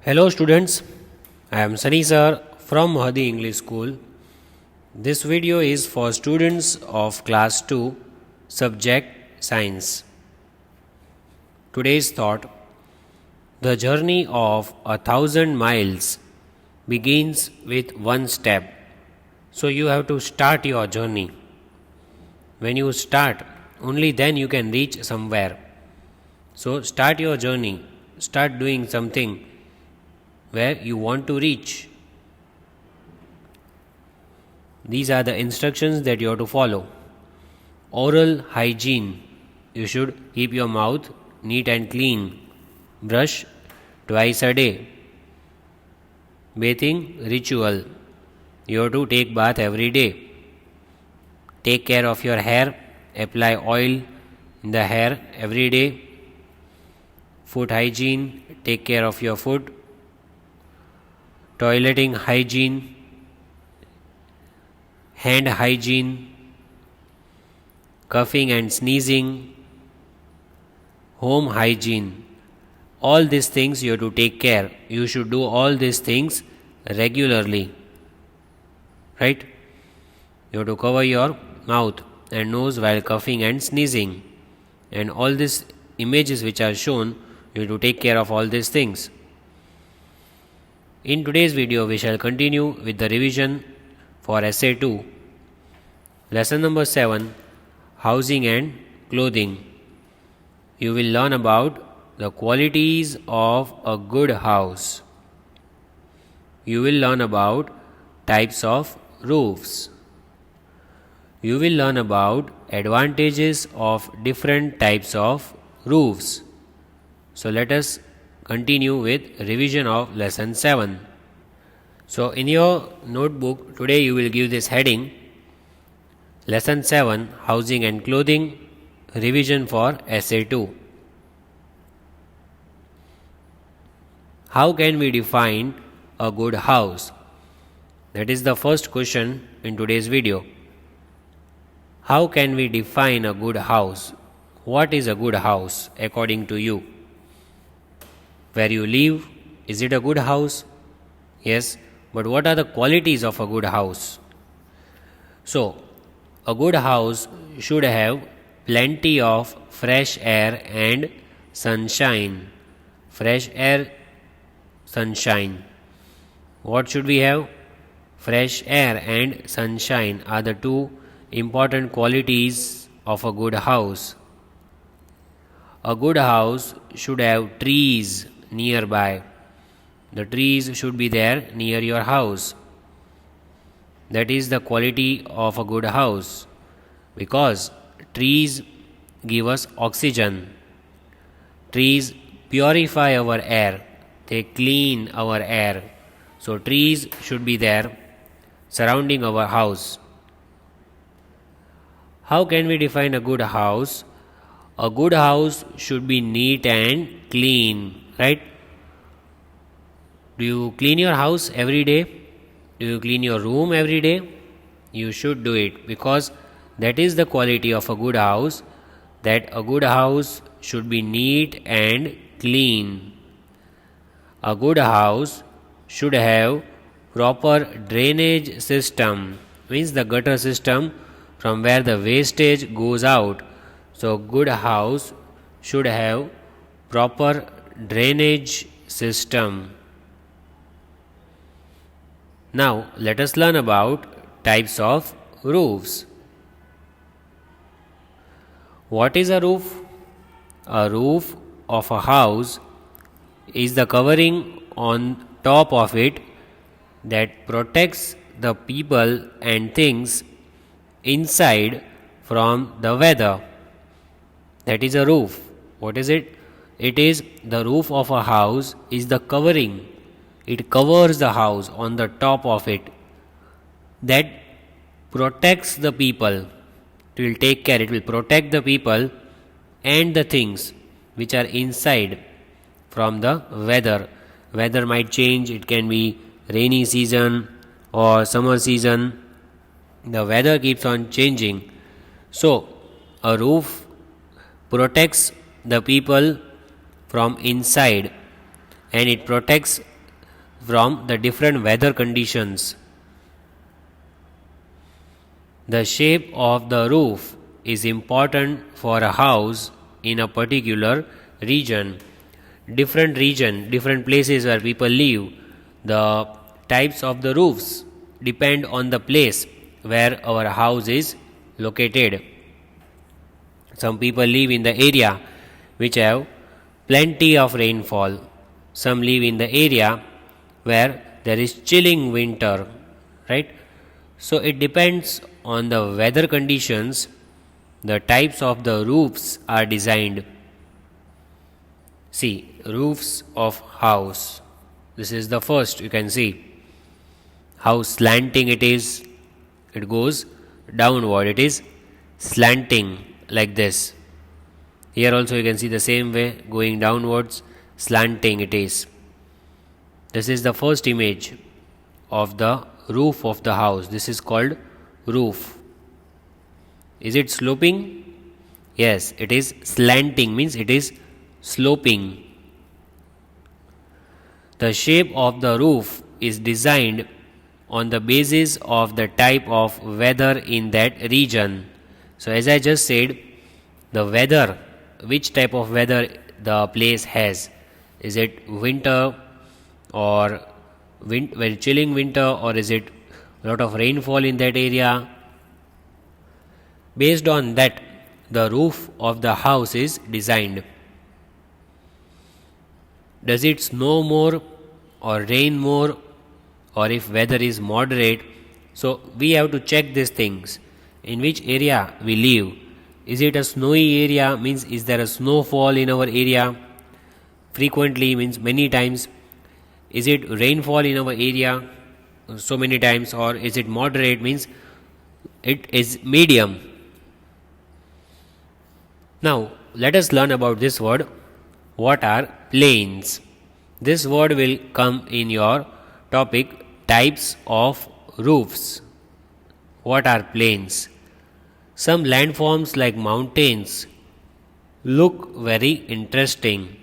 Hello students, I am Sunny sir from Mahadi English School. This video is for students of class 2 subject science. Today's thought: the journey of 1,000 miles begins with one step. So you have to start your journey. When you start, only then you can reach somewhere. So start your journey, start doing something where you want to reach. These are the instructions that you have to follow. Oral hygiene: you should keep your mouth neat and clean. Brush twice a day. Bathing ritual: you have to take bath every day. Take care of your hair. Apply oil in the hair every day. Foot hygiene: take care of your foot. Toileting hygiene, hand hygiene, coughing and sneezing, home hygiene. All these things you have to take care. You should do all these things regularly. Right? You have to cover your mouth and nose while coughing and sneezing. And all these images which are shown, you have to take care of all these things. In today's video, we shall continue with the revision for Essay 2. Lesson number 7, Housing and Clothing. You will learn about the qualities of a good house. You will learn about types of roofs. You will learn about advantages of different types of roofs. So let us continue with revision of lesson 7. So in your notebook today you will give this heading: Lesson 7, Housing and Clothing, revision for Essay 2. How can we define a good house? That is the first question in today's video. How can we define a good house? What is a good house according to you? Where you live, is it a good house? Yes, but what are the qualities of a good house? So, a good house should have plenty of fresh air and sunshine. Fresh air, sunshine. What should we have? Fresh air and sunshine are the two important qualities of a good house. A good house should have trees nearby. The trees should be there near your house. That is the quality of a good house, because trees give us oxygen. Trees purify our air. They clean our air. So trees should be there surrounding our house. How can we define a good house? A good house should be neat and clean, right? Do you clean your house every day? Do you clean your room every day? You should do it, because that is the quality of a good house, that a good house should be neat and clean. A good house should have proper drainage system, means the gutter system from where the wastage goes out. So good house should have proper drainage system. Now let us learn about types of roofs. What is a roof? A roof of a house is the covering on top of it that protects the people and things inside from the weather. That is a roof. What is it? It is the roof of a house is the covering. It covers the house on the top of it. That protects the people. It will take care. It will protect the people and the things which are inside from the weather. Weather might change. It can be rainy season or summer season. The weather keeps on changing. So, a roof protects the people from inside and it protects from the different weather conditions. The shape of the roof is important for a house in a particular region. Different places where people live, the types of the roofs depend on the place where our house is located. Some people live in the area which have plenty of rainfall. Some live in the area where there is chilling winter, right? So it depends on the weather conditions, the types of the roofs are designed. See, roofs of house. This is the first, you can see how slanting it is. It goes downward, it is slanting like this. Here also you can see the same way, going downwards, slanting it is. This is the first image of the roof of the house. This is called roof. Is it sloping? Yes, it is slanting, means it is sloping. The shape of the roof is designed on the basis of the type of weather in that region. So as I just said, the weather, which type of weather the place has. Is it winter or very chilling winter, or is it a lot of rainfall in that area? Based on that, the roof of the house is designed. Does it snow more or rain more, or if weather is moderate? So we have to check these things. In which area we live? Is it a snowy area, means is there a snowfall in our area? Frequently, means many times. Is it rainfall in our area so many times, or is it moderate, means it is medium? Now let us learn about this word. What are plains? This word will come in your topic types of roofs. What are plains? Some landforms like mountains look very interesting.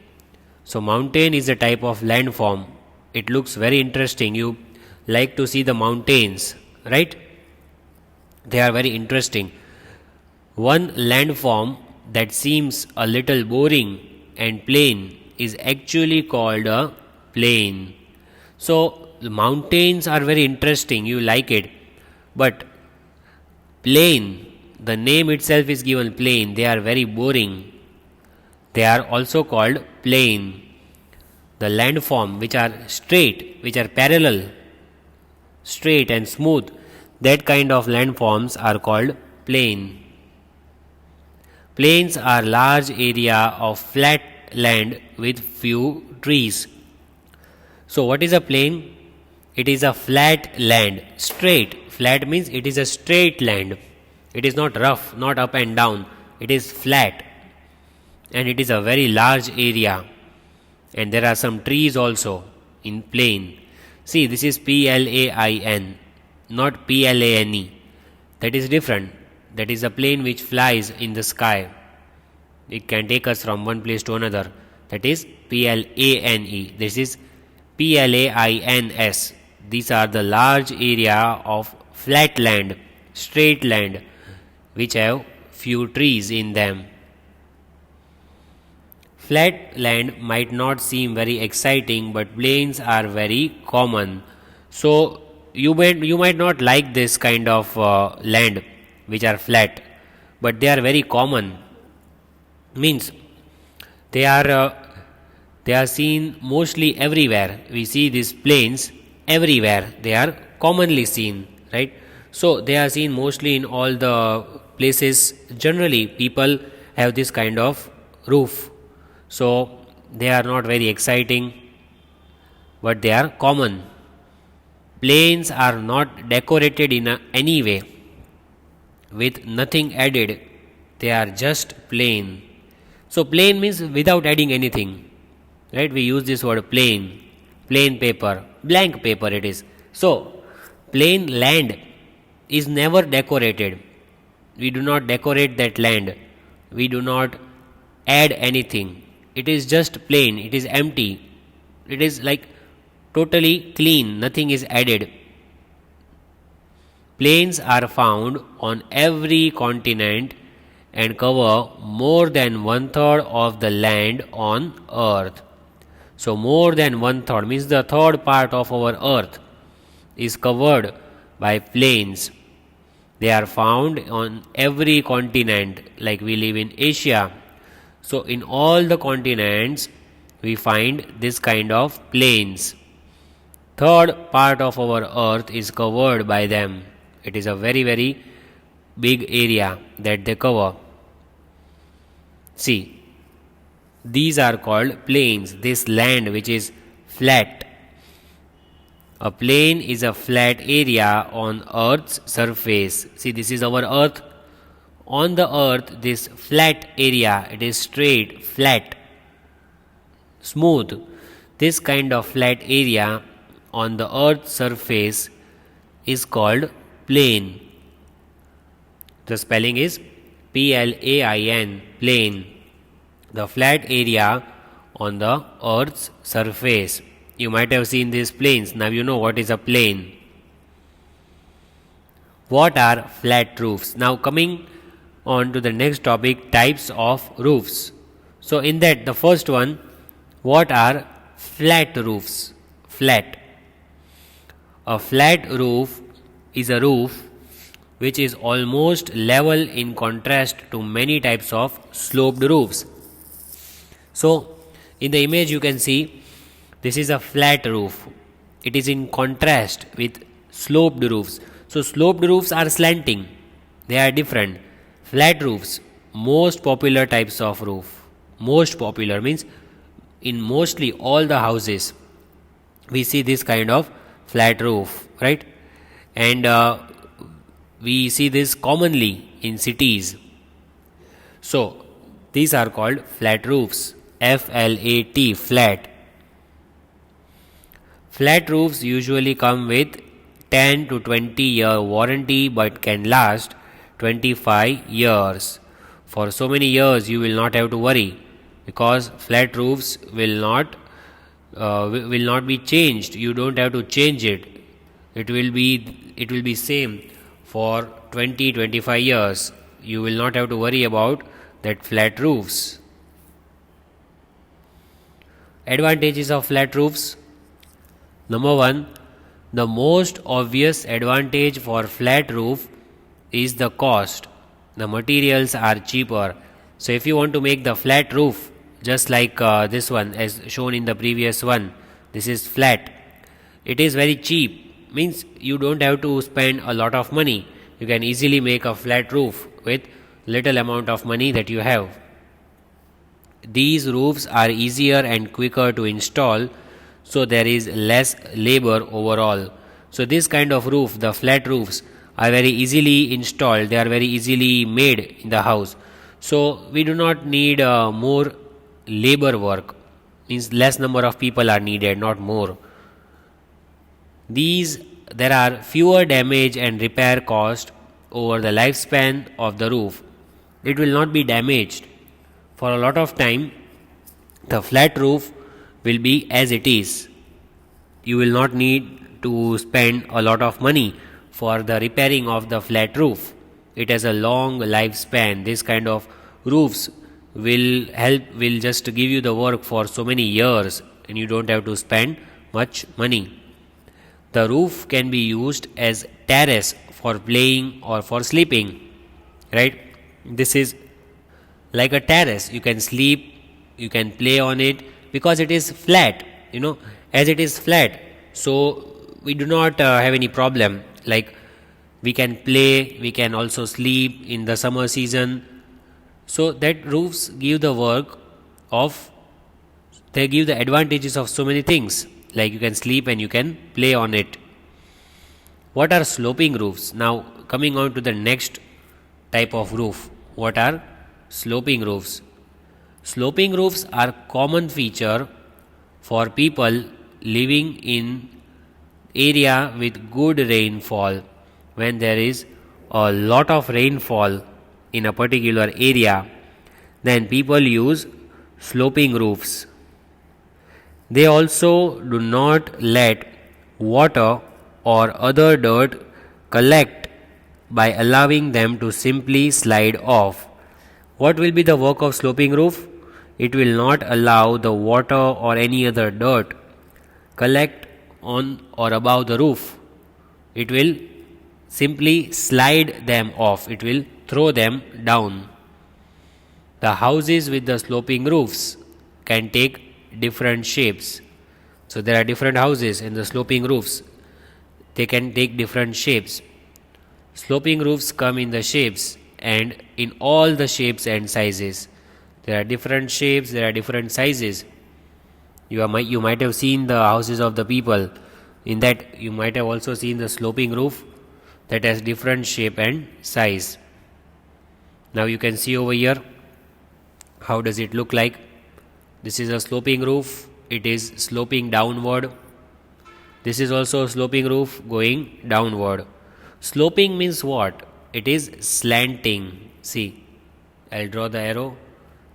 So mountain is a type of landform. It looks very interesting. You like to see the mountains, right? They are very interesting. One landform that seems a little boring and plain is actually called a plain. So the mountains are very interesting, you like it, but plain, the name itself is given plain, they are very boring. They are also called plain. The landform which are straight, which are parallel, straight and smooth, that kind of landforms are called plain. Plains are large area of flat land with few trees. So what is a plain? It is a flat land, straight. Flat means it is a straight land. It is not rough, not up and down. It is flat, and it is a very large area. And there are some trees also in plain. See, this is PLAIN, not PLANE. That is different. That is a plane which flies in the sky. It can take us from one place to another. That is PLANE. This is PLAINS. These are the large area of flat land, straight land, which have few trees in them. Flat land might not seem very exciting, but plains are very common. So you might not like this kind of land which are flat, but they are very common. Means they are seen mostly everywhere. We see these plains everywhere. They are commonly seen, right? So they are seen mostly in all the places. Generally, people have this kind of roof. So they are not very exciting, but they are common. Plains are not decorated in any way, with nothing added. They are just plain. So plain means without adding anything, right? We use this word plain, plain paper, blank paper it is. So plain land is never decorated. We do not decorate that land. We do not add anything. It is just plain. It is empty. It is like totally clean, nothing is added. Plains are found on every continent and cover more than one third of the land on earth. So, more than one third means the third part of our earth is covered by plains. They are found on every continent, like we live in Asia. So, in all the continents, we find this kind of plains. Third part of our earth is covered by them. It is a very, very big area that they cover. See, these are called plains. This land which is flat. A plain is a flat area on earth's surface. See, this is our earth. On the earth, this flat area, it is straight, flat, smooth. This kind of flat area on the earth's surface is called plain. The spelling is Plain, plain. The flat area on the earth's surface. You might have seen these plains. Now you know what is a plain. What are flat roofs? Now coming on to the next topic, types of roofs. So in that, the first one, what are flat roofs? Flat. A flat roof is a roof which is almost level in contrast to many types of sloped roofs. So, in the image you can see this is a flat roof. It is in contrast with sloped roofs. So, sloped roofs are slanting. They are different. Flat roofs, most popular types of roof. Most popular means in mostly all the houses we see this kind of flat roof, right? And we see this commonly in cities. So, these are called flat roofs. F-L-A-T, flat. Flat roofs usually come with 10 to 20 year warranty but can last 25 years. For so many years you will not have to worry because flat roofs will not be changed. You don't have to change it. It will be same for 20-25 years. You will not have to worry about that flat roofs. Advantages of flat roofs. Number 1, the most obvious advantage for flat roof is the cost. The materials are cheaper. So if you want to make the flat roof just like this one as shown in the previous one, this is flat. It is very cheap, means you don't have to spend a lot of money. You can easily make a flat roof with little amount of money that you have. These roofs are easier and quicker to install, so there is less labor overall. So this kind of roof, the flat roofs, are very easily installed. They are very easily made in the house. So we do not need more labor work. Means less number of people are needed, not more. There are fewer damage and repair cost over the lifespan of the roof. It will not be damaged. For a lot of time, the flat roof will be as it is. You will not need to spend a lot of money for the repairing of the flat roof. It has a long lifespan. This kind of roofs will just give you the work for so many years and you don't have to spend much money. The roof can be used as terrace for playing or for sleeping, right? This is like a terrace. You can sleep, you can play on it because it is flat, as it is flat. So we do not have any problem. Like we can play, we can also sleep in the summer season. So that roofs give the advantages of so many things. Like you can sleep and you can play on it. What are sloping roofs? Now coming on to the next type of roof. What are sloping roofs? Sloping roofs are common feature for people living in area with good rainfall. When there is a lot of rainfall in a particular area, then people use sloping roofs. They also do not let water or other dirt collect by allowing them to simply slide off. What will be the work of sloping roof? It will not allow the water or any other dirt collect on or above the roof. It will simply slide them off. It will throw them down. The houses with the sloping roofs can take different shapes. So there are different houses in the sloping roofs. They can take different shapes. Sloping roofs come in the shapes and in all the shapes and sizes. There are different shapes, there are different sizes. You might have seen the houses of the people. In that, you might have also seen the sloping roof that has different shape and size. Now you can see over here, how does it look like? This is a sloping roof. It is sloping downward. This is also a sloping roof going downward. Sloping means what? It is slanting. See, I'll draw the arrow.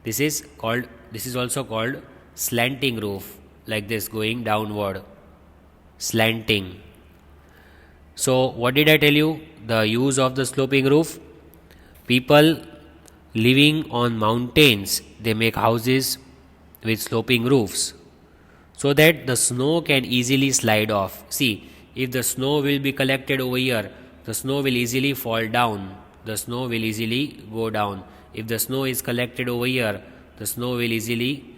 This is also called slanting roof, like this, going downward. Slanting. So what did I tell you? The use of the sloping roof. People living on mountains, they make houses with sloping roofs so that the snow can easily slide off. See, if the snow will be collected over here, the snow will easily fall down. The snow will easily go down. If the snow is collected over here, the snow will easily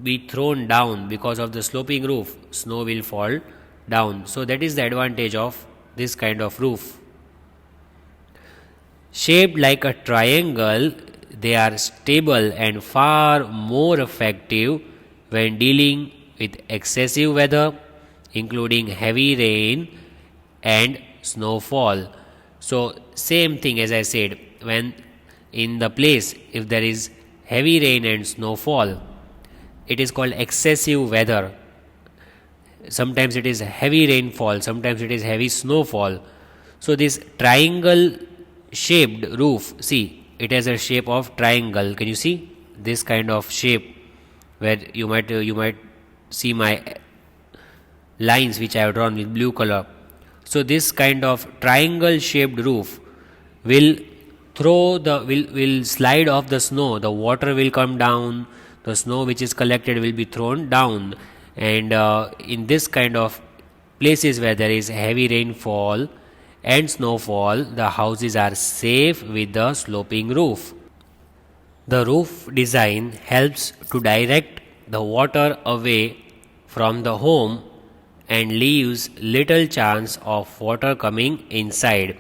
be thrown down. Because of the sloping roof, snow will fall down. So that is the advantage of this kind of roof. Shaped like a triangle, they are stable and far more effective when dealing with excessive weather, including heavy rain and snowfall. So same thing as I said, when in the place if there is heavy rain and snowfall, it is called excessive weather. Sometimes it is heavy rainfall, sometimes it is heavy snowfall. So this triangle shaped roof, see, it has a shape of triangle. Can you see this kind of shape, where you might see my lines which I have drawn with blue color. So this kind of triangle shaped roof will slide off the snow. The water will come down, the snow which is collected will be thrown down, and in this kind of places where there is heavy rainfall and snowfall, the houses are safe with the sloping roof. The roof design helps to direct the water away from the home and leaves little chance of water coming inside.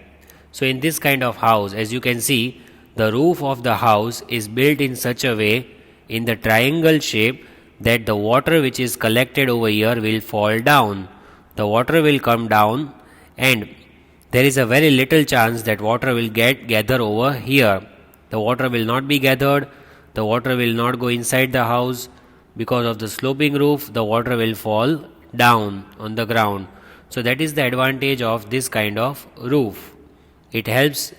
So in this kind of house, as you can see, the roof of the house is built in such a way, in the triangle shape, that the water which is collected over here will fall down. The water will come down and there is a very little chance that water will gather over here. The water will not be gathered, the water will not go inside the house. Because of the sloping roof, the water will fall down on the ground. So that is the advantage of this kind of roof. It helps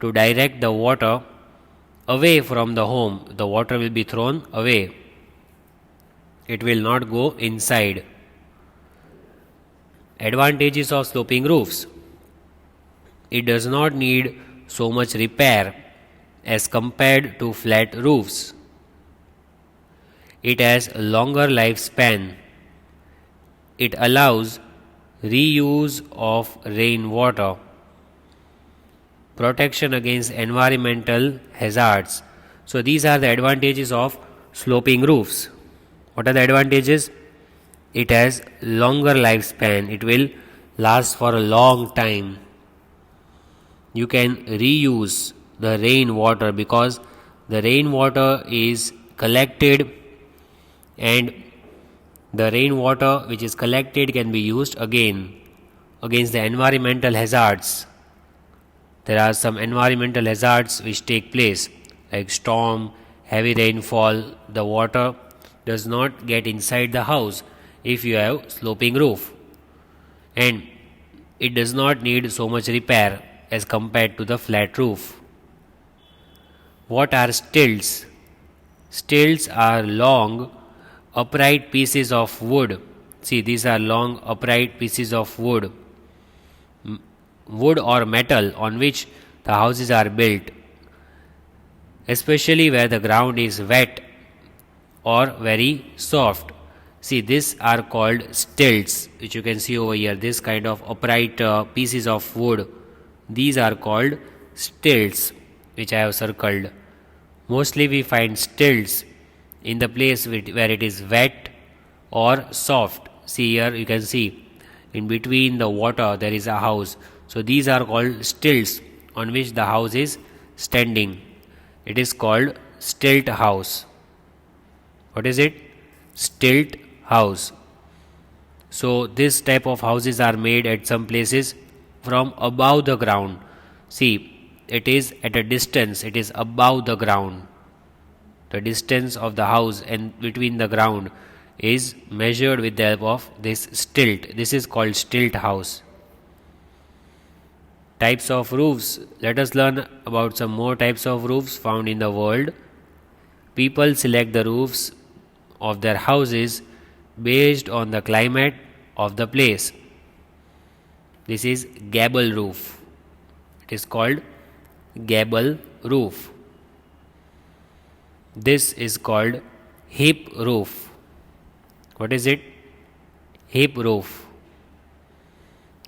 to direct the water away from the home. The water will be thrown away. It will not go inside. Advantages of sloping roofs. It does not need so much repair as compared to flat roofs. It has a longer lifespan. It allows reuse of rainwater. Protection against environmental hazards. So these are the advantages of sloping roofs. What are the advantages? It has longer lifespan. It will last for a long time. You can reuse the rainwater because the rainwater is collected, and the rainwater which is collected can be used again against the environmental hazards. There are some environmental hazards which take place, like storm, heavy rainfall. The water does not get inside the house if you have sloping roof, and it does not need so much repair as compared to the flat roof. What are stilts? Stilts are long upright pieces of wood. See, these are long upright pieces of wood, wood or metal on which the houses are built, especially where the ground is wet or very soft. See, these are called stilts, which you can see over here. This kind of upright pieces of wood, these are called stilts, which I have circled. Mostly we find stilts in the place where it is wet or soft. See, here you can see in between the water there is a house. So these are called stilts on which the house is standing. It is called stilt house. What is it? Stilt house. So this type of houses are made at some places from above the ground. See, it is at a distance, it is above the ground. The distance of the house and between the ground is measured with the help of this stilt. This is called stilt house. Types of roofs. Let us learn about some more types of roofs found in the world. People select the roofs of their houses based on the climate of the place. This is gable roof. It is called gable roof. This is called hip roof. What is it? Hip roof.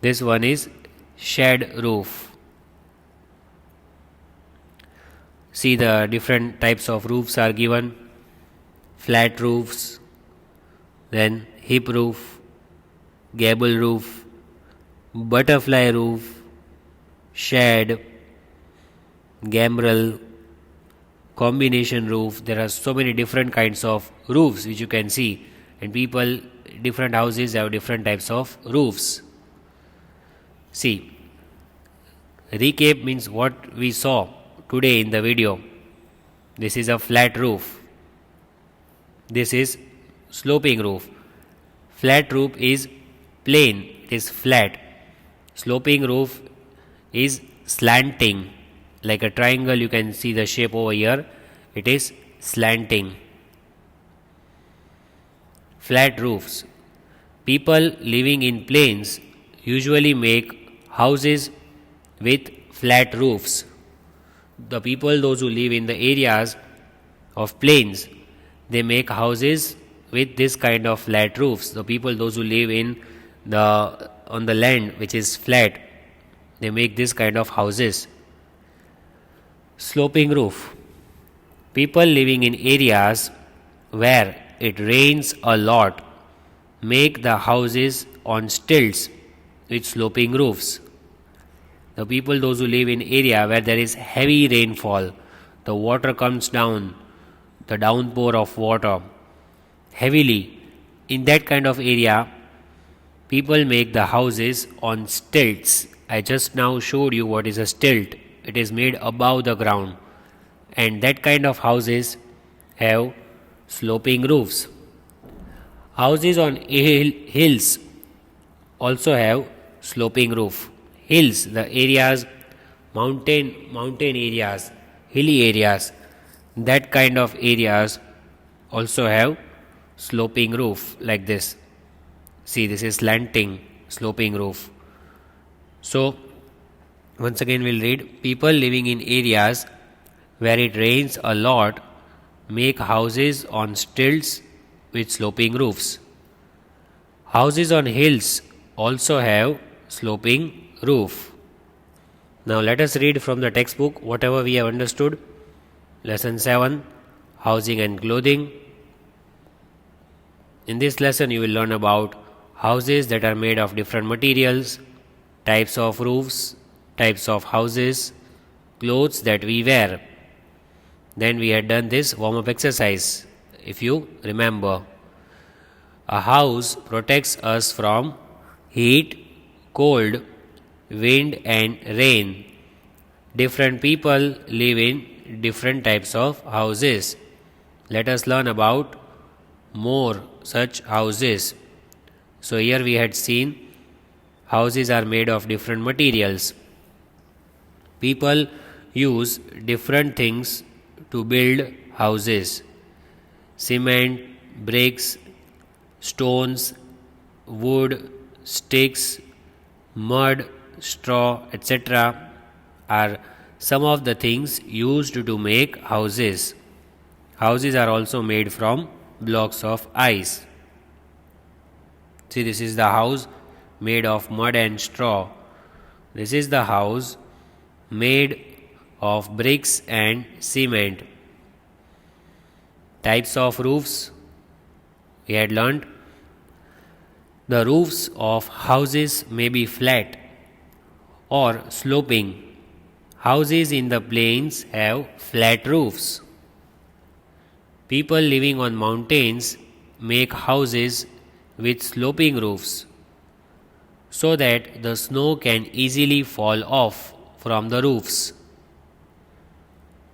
This one is shed roof. See, the different types of roofs are given. Flat roofs, then hip roof, gable roof, butterfly roof, shed, gambrel, combination roof. There are so many different kinds of roofs which you can see, and people, different houses have different types of roofs. See, recap means what we saw today in the video. This is a flat roof. This is sloping roof. Flat roof is plain, it is flat. Sloping roof is slanting, like a triangle. You can see the shape over here. It is slanting. Flat roofs. People living in plains usually make houses with flat roofs. The people, those who live in the areas of plains, they make houses with this kind of flat roofs. The people, those who live on the land which is flat, they make this kind of houses. Sloping roof. People living in areas where it rains a lot make the houses on stilts with sloping roofs. The people, those who live in area where there is heavy rainfall, the water comes down, the downpour of water heavily, in that kind of area, people make the houses on stilts. I just now showed you what is a stilt. It is made above the ground, and that kind of houses have sloping roofs. Houses on hills also have sloping roof. Hills, the areas, mountain areas, hilly areas, that kind of areas also have sloping roof like this. See, this is slanting sloping roof. So once again we'll read. People living in areas where it rains a lot make houses on stilts with sloping roofs. Houses on hills also have sloping roof. Now let us read from the textbook whatever we have understood. Lesson 7, Housing and Clothing. In this lesson you will learn about houses that are made of different materials, types of roofs, types of houses, clothes that we wear. Then we had done this warm-up exercise, if you remember. A house protects us from heat, cold, wind and rain. Different people live in different types of houses. Let us learn about more such houses. So here we had seen houses are made of different materials. People use different things to build houses. Cement, bricks, stones, wood, sticks, mud, straw, etc. are some of the things used to make houses. Houses are also made from blocks of ice. See, this is the house made of mud and straw. This is the house made of bricks and cement. Types of roofs we had learned. The roofs of houses may be flat or sloping. Houses in the plains have flat roofs. People living on mountains make houses with sloping roofs so that the snow can easily fall off from the roofs.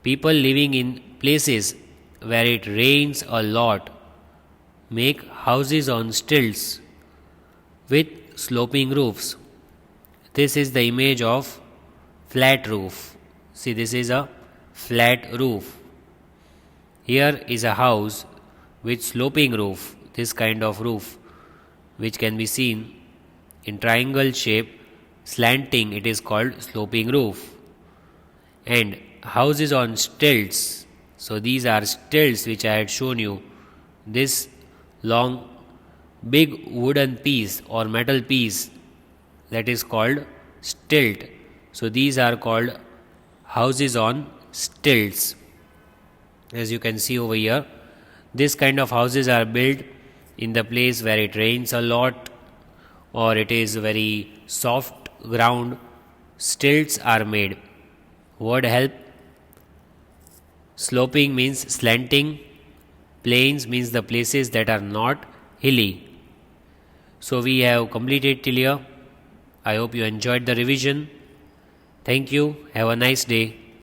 People living in places where it rains a lot make houses on stilts with sloping roofs. This is the image of flat roof. See, this is a flat roof. Here is a house with sloping roof, this kind of roof, which can be seen in triangle shape, slanting, it is called sloping roof. And houses on stilts, so these are stilts which I had shown you. This long big wooden piece or metal piece, that is called stilt. So these are called houses on stilts. As you can see over here, this kind of houses are built in the place where it rains a lot or it is very soft ground. Stilts are made. Word help. Sloping means slanting. Plains means the places that are not hilly. So we have completed till here. I hope you enjoyed the revision. Thank you. Have a nice day.